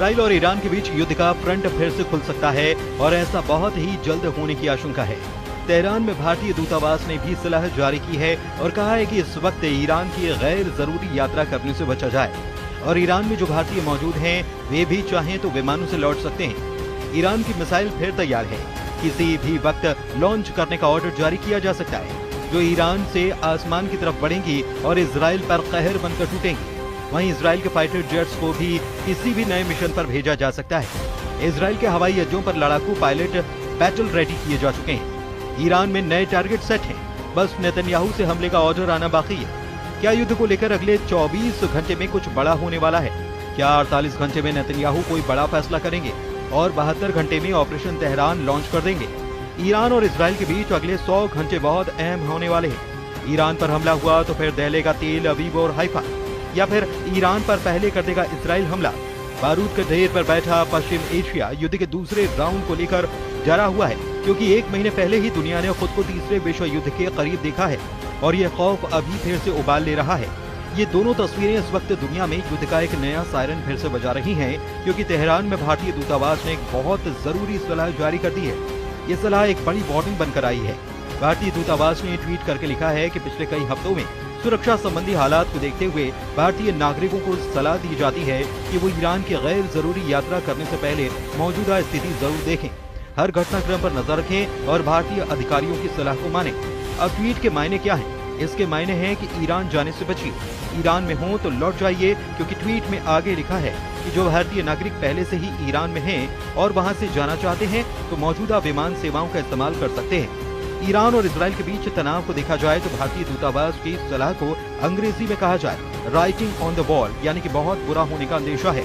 Israel और Iran के बीच युद्ध का फ्रंट फिर से खुल सकता है और ऐसा बहुत ही जल्द होने की आशंका है। तेहरान में भारतीय दूतावास ने भी सलाह जारी की है और कहा है कि इस वक्त ईरान की गैर जरूरी यात्रा करने से बचा जाए और ईरान में जो भारतीय मौजूद हैं वे भी चाहें तो विमानों से लौट सकते हैं। ईरान की मिसाइल फिर तैयार है, किसी भी वक्त लॉन्च करने का ऑर्डर जारी किया जा सकता है, जो ईरान से आसमान की तरफ बढ़ेंगी और इसराइल पर कहर बनकर टूटेंगी। वहीं इसराइल के फाइटर जेट्स को भी किसी भी नए मिशन पर भेजा जा सकता है। इसराइल के हवाई अड्डों पर लड़ाकू पायलट बैटल रेडी किए जा चुके हैं। ईरान में नए टारगेट सेट हैं, बस नेतन्याहू से हमले का ऑर्डर आना बाकी है। क्या युद्ध को लेकर अगले 24 घंटे में कुछ बड़ा होने वाला है? क्या 48 घंटे में नेतन्याहू कोई बड़ा फैसला करेंगे और 72 घंटे में ऑपरेशन तेहरान लॉन्च कर देंगे? ईरान और इसराइल के बीच अगले 100 घंटे बहुत अहम होने वाले हैं। ईरान पर हमला हुआ तो फिर दहलेगा तेल अवीव और हाइफा, या फिर ईरान पर पहले कर देगा इसराइल हमला। बारूद के ढेर पर बैठा पश्चिम एशिया युद्ध के दूसरे राउंड को लेकर डरा हुआ है, क्योंकि 1 महीने पहले ही दुनिया ने खुद को तीसरे विश्व युद्ध के करीब देखा है और ये खौफ अभी फिर से उबाल ले रहा है। ये दोनों तस्वीरें इस वक्त दुनिया में युद्ध का एक नया सायरन फिर से बजा रही हैं, क्योंकि तेहरान में भारतीय दूतावास ने एक बहुत जरूरी सलाह जारी कर दी है। ये सलाह एक बड़ी वार्निंग बनकर आई है। भारतीय दूतावास ने ट्वीट करके लिखा है कि पिछले कई हफ्तों में सुरक्षा संबंधी हालात को देखते हुए भारतीय नागरिकों को सलाह दी जाती है कि वो ईरान की गैर जरूरी यात्रा करने से पहले मौजूदा स्थिति जरूर देखें, हर घटनाक्रम पर नजर रखें और भारतीय अधिकारियों की सलाह को मानें। अब ट्वीट के मायने क्या हैं? इसके मायने हैं कि ईरान जाने से बचिए, ईरान में हो तो लौट जाइए, क्योंकि ट्वीट में आगे लिखा है कि जो भारतीय नागरिक पहले से ही ईरान में हैं और वहां से जाना चाहते हैं तो मौजूदा विमान सेवाओं का इस्तेमाल कर सकते हैं। ईरान और इसराइल के बीच तनाव को देखा जाए तो भारतीय दूतावास की सलाह को अंग्रेजी में कहा जाए राइटिंग ऑन द वॉल, यानी कि बहुत बुरा होने का अंदेशा है,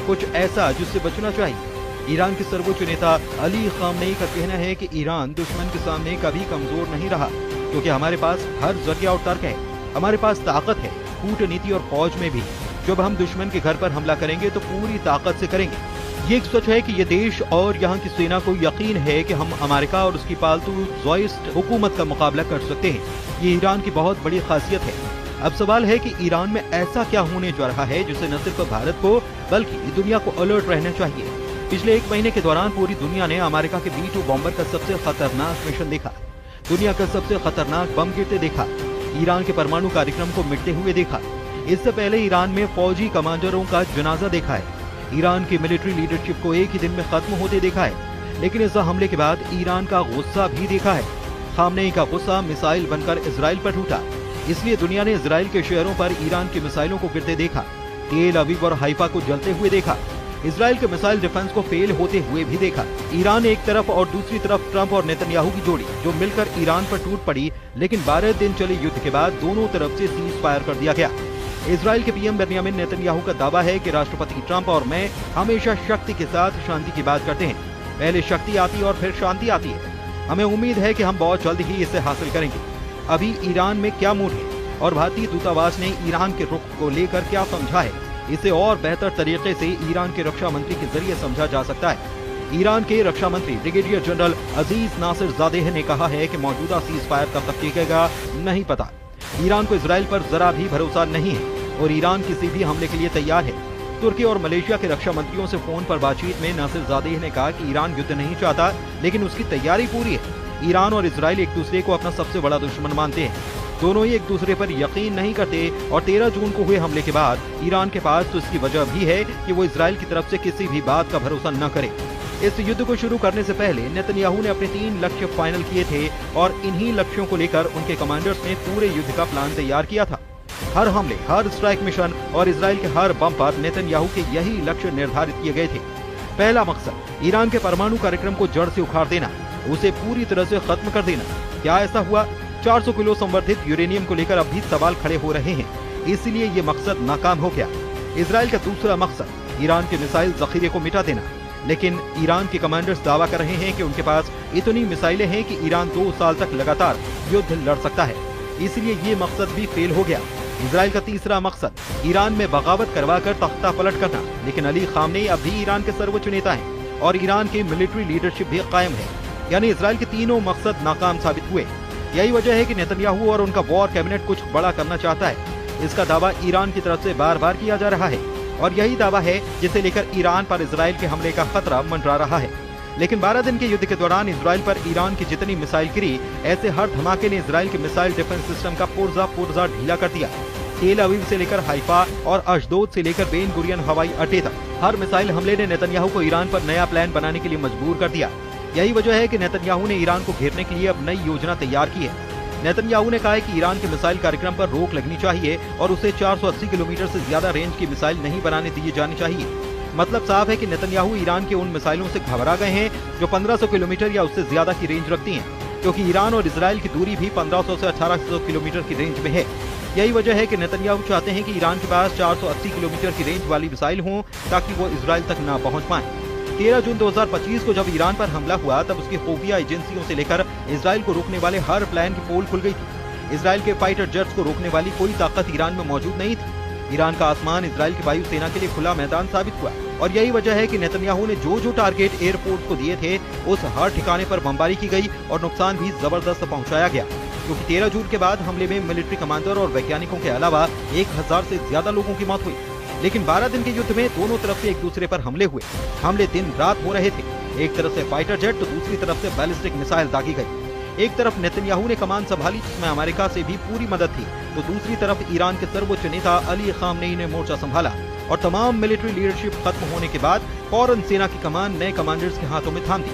कुछ ऐसा जिससे बचना चाहिए। ईरान के सर्वोच्च नेता अली खामनेई का कहना है कि ईरान दुश्मन के सामने कभी कमजोर नहीं रहा, क्योंकि हमारे पास हर जरिया और तर्क है, हमारे पास ताकत है, कूटनीति और फौज में भी। जब हम दुश्मन के घर पर हमला करेंगे तो पूरी ताकत से करेंगे। ये एक सच है कि ये देश और यहाँ की सेना को यकीन है कि हम अमेरिका और उसकी पालतू ज़ोइस्ट हुकूमत का मुकाबला कर सकते हैं। ये ईरान की बहुत बड़ी खासियत है। अब सवाल है कि ईरान में ऐसा क्या होने जा रहा है जिससे न सिर्फ भारत को बल्कि दुनिया को अलर्ट रहना चाहिए। पिछले 1 महीने के दौरान पूरी दुनिया ने अमेरिका के B-2 बॉम्बर का सबसे खतरनाक मिशन देखा, दुनिया का सबसे खतरनाक बम गिरते देखा, ईरान के परमाणु कार्यक्रम को मिटते हुए देखा। इससे पहले ईरान में फौजी कमांडरों का जनाजा देखा है, ईरान की मिलिट्री लीडरशिप को एक ही दिन में खत्म होते देखा है। लेकिन इस हमले के बाद ईरान का गुस्सा भी देखा है। खामनेई का गुस्सा मिसाइल बनकर इसराइल पर टूटा, इसलिए दुनिया ने इसराइल के शहरों पर ईरान की मिसाइलों को गिरते देखा, तेल अवीव और हाइफा को जलते हुए देखा, इसराइल के मिसाइल डिफेंस को फेल होते हुए भी देखा। ईरान एक तरफ और दूसरी तरफ ट्रंप और नेतन्याहू की जोड़ी जो मिलकर ईरान पर टूट पड़ी, लेकिन 12 दिन चले युद्ध के बाद दोनों तरफ से सीज फायर कर दिया गया। इजराइल के पीएम बेंयामिन नेतन्याहू का दावा है कि राष्ट्रपति ट्रंप और मैं हमेशा शक्ति के साथ शांति की बात करते हैं, पहले शक्ति आती है और फिर शांति आती है। हमें उम्मीद है कि हम बहुत जल्द ही इसे हासिल करेंगे। अभी ईरान में क्या मूड है और भारतीय दूतावास ने ईरान के रुख को लेकर क्या समझा है, इसे और बेहतर तरीके से ईरान के रक्षा मंत्री के जरिए समझा जा सकता है। ईरान के रक्षा मंत्री ब्रिगेडियर जनरल अजीज नासिरजादेह ने कहा है कि मौजूदा सीज फायर कब तक टिकेगा नहीं पता। ईरान को इसराइल पर जरा भी भरोसा नहीं है और ईरान किसी भी हमले के लिए तैयार है। तुर्की और मलेशिया के रक्षा मंत्रियों से फोन पर बातचीत में नासिरजादेह ने कहा कि ईरान युद्ध नहीं चाहता, लेकिन उसकी तैयारी पूरी है। ईरान और इसराइल एक दूसरे को अपना सबसे बड़ा दुश्मन मानते हैं, दोनों ही एक दूसरे पर यकीन नहीं करते और 13 जून को हुए हमले के बाद ईरान के पास तो इसकी वजह भी है कि वो इसराइल की तरफ से किसी भी बात का भरोसा न करे। इस युद्ध को शुरू करने से पहले नेतन्याहू ने अपने 3 लक्ष्य फाइनल किए थे और इन्हीं लक्ष्यों को लेकर उनके कमांडर्स ने पूरे युद्ध का प्लान तैयार किया था। हर हमले, हर स्ट्राइक मिशन और इसराइल के हर बम पर नेतन्याहू के यही लक्ष्य निर्धारित किए गए थे। पहला मकसद ईरान के परमाणु कार्यक्रम को जड़ से उखाड़ देना, उसे पूरी तरह से खत्म कर देना। क्या ऐसा हुआ? 400 किलो संवर्धित यूरेनियम को लेकर अब भी सवाल खड़े हो रहे हैं, इसलिए ये मकसद नाकाम हो गया। इसराइल का दूसरा मकसद ईरान के मिसाइल जखीरे को मिटा देना, लेकिन ईरान के कमांडर्स दावा कर रहे हैं कि उनके पास इतनी मिसाइलें हैं कि ईरान 2 साल तक लगातार युद्ध लड़ सकता है, इसलिए ये मकसद भी फेल हो गया। इसराइल का तीसरा मकसद ईरान में बगावत करवाकर तख्ता पलट करना, लेकिन अली खामनेई अब भी ईरान के सर्वोच्च नेता हैं और ईरान की मिलिट्री लीडरशिप भी कायम है, यानी इसराइल के तीनों मकसद नाकाम साबित हुए। यही वजह है कि नेतन्याहू और उनका वॉर कैबिनेट कुछ बड़ा करना चाहता है। इसका दावा ईरान की तरफ से बार बार किया जा रहा है। और यही दावा है जिसे लेकर ईरान पर इजराइल के हमले का खतरा मंडरा रहा है। लेकिन 12 दिन के युद्ध के दौरान इजराइल पर ईरान की जितनी मिसाइल गिरी, ऐसे हर धमाके ने इजराइल के मिसाइल डिफेंस सिस्टम का पुर्जा ढीला कर दिया। तेल अवीव से लेकर हाइफा और अशदोद से लेकर बेन गुरियन हवाई अड्डे तक हर मिसाइल हमले ने नेतन्याहू को ईरान पर नया प्लान बनाने के लिए मजबूर कर दिया। यही वजह है कि नेतन्याहू ने ईरान को घेरने के लिए अब नई योजना तैयार की है। नेतन्याहू ने कहा है कि ईरान के मिसाइल कार्यक्रम पर रोक लगनी चाहिए और उसे 480 किलोमीटर से ज्यादा रेंज की मिसाइल नहीं बनाने दी जानी चाहिए। मतलब साफ है कि नेतन्याहू ईरान के उन मिसाइलों से घबरा गए हैं जो 1500 किलोमीटर या उससे ज्यादा की रेंज रखती हैं, क्योंकि ईरान और इजराइल की दूरी भी 1500 से 1800 किलोमीटर की रेंज में है। यही वजह है कि नेतन्याहू चाहते हैं कि ईरान के पास 480 किलोमीटर की रेंज वाली मिसाइल हो ताकि वो इजराइल तक न पहुंच पाए। 13 जून 2025 को जब ईरान पर हमला हुआ तब उसकी खुफिया एजेंसियों से लेकर इजराइल को रोकने वाले हर प्लान की पोल खुल गई थी। इजराइल के फाइटर जेट्स को रोकने वाली कोई ताकत ईरान में मौजूद नहीं थी। ईरान का आसमान इजराइल की वायु सेना के लिए खुला मैदान साबित हुआ और यही वजह है कि नेतन्याहू ने जो टारगेट एयरपोर्ट को दिए थे उस हर ठिकाने पर बमबारी की गई और नुकसान भी जबरदस्त पहुंचाया गया, क्योंकि 13 जून के बाद हमले में मिलिट्री कमांडर और वैज्ञानिकों के अलावा 1000 से ज्यादा लोगों की मौत हुई। लेकिन 12 दिन के युद्ध में दोनों तरफ से एक दूसरे पर हमले हुए। हमले दिन रात हो रहे थे। एक तरफ से फाइटर जेट तो दूसरी तरफ से बैलिस्टिक मिसाइल दागी गई। एक तरफ नेतन्याहू ने कमान संभाली जिसमें अमेरिका से भी पूरी मदद थी, तो दूसरी तरफ ईरान के सर्वोच्च नेता अली खामनेई ने मोर्चा संभाला और तमाम मिलिट्री लीडरशिप खत्म होने के बाद फौरन सेना की कमान नए कमांडर्स के हाथों में थाम दी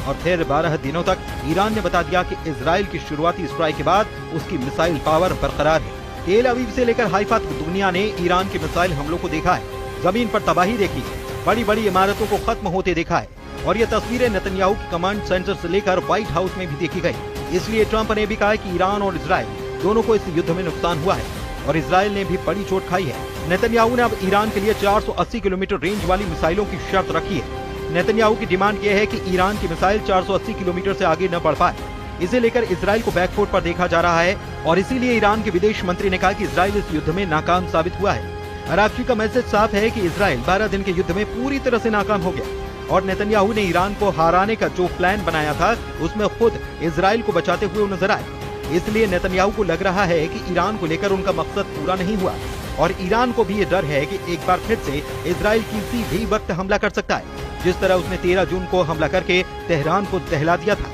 और फिर 12 दिनों तक ईरान ने बता दिया कि इजराइल की शुरुआती स्ट्राइक के बाद उसकी मिसाइल पावर बरकरार है। तेल अवीव से लेकर हाइफा तक दुनिया ने ईरान के मिसाइल हमलों को देखा है, जमीन पर तबाही देखी, बड़ी बड़ी इमारतों को खत्म होते देखा है और ये तस्वीरें नेतन्याहू की कमांड सेंटर से लेकर व्हाइट हाउस में भी देखी गई। इसलिए ट्रंप ने भी कहा है कि ईरान और इजराइल दोनों को इस युद्ध में नुकसान हुआ है और इजराइल ने भी बड़ी चोट खाई है। नेतन्याहू ने अब ईरान के लिए 480 किलोमीटर रेंज वाली मिसाइलों की शर्त रखी है। नेतन्याहू की डिमांड यह है कि ईरान की मिसाइल 480 किलोमीटर से आगे न बढ़ पाए। इसे लेकर इजराइल को बैकफुट पर देखा जा रहा है और इसीलिए ईरान के विदेश मंत्री ने कहा कि इजराइल इस युद्ध में नाकाम साबित हुआ है। अराक्ची का मैसेज साफ है कि इजराइल 12 दिन के युद्ध में पूरी तरह से नाकाम हो गया और नेतन्याहू ने ईरान को हराने का जो प्लान बनाया था उसमें खुद इजराइल को बचाते हुए नजर आए। इसलिए नेतन्याहू को लग रहा है कि ईरान को लेकर उनका मकसद पूरा नहीं हुआ और ईरान को भी ये डर है कि एक बार फिर से इजराइल किसी भी वक्त हमला कर सकता है, जिस तरह उसने 13 जून को हमला करके तेहरान को दहला दिया था।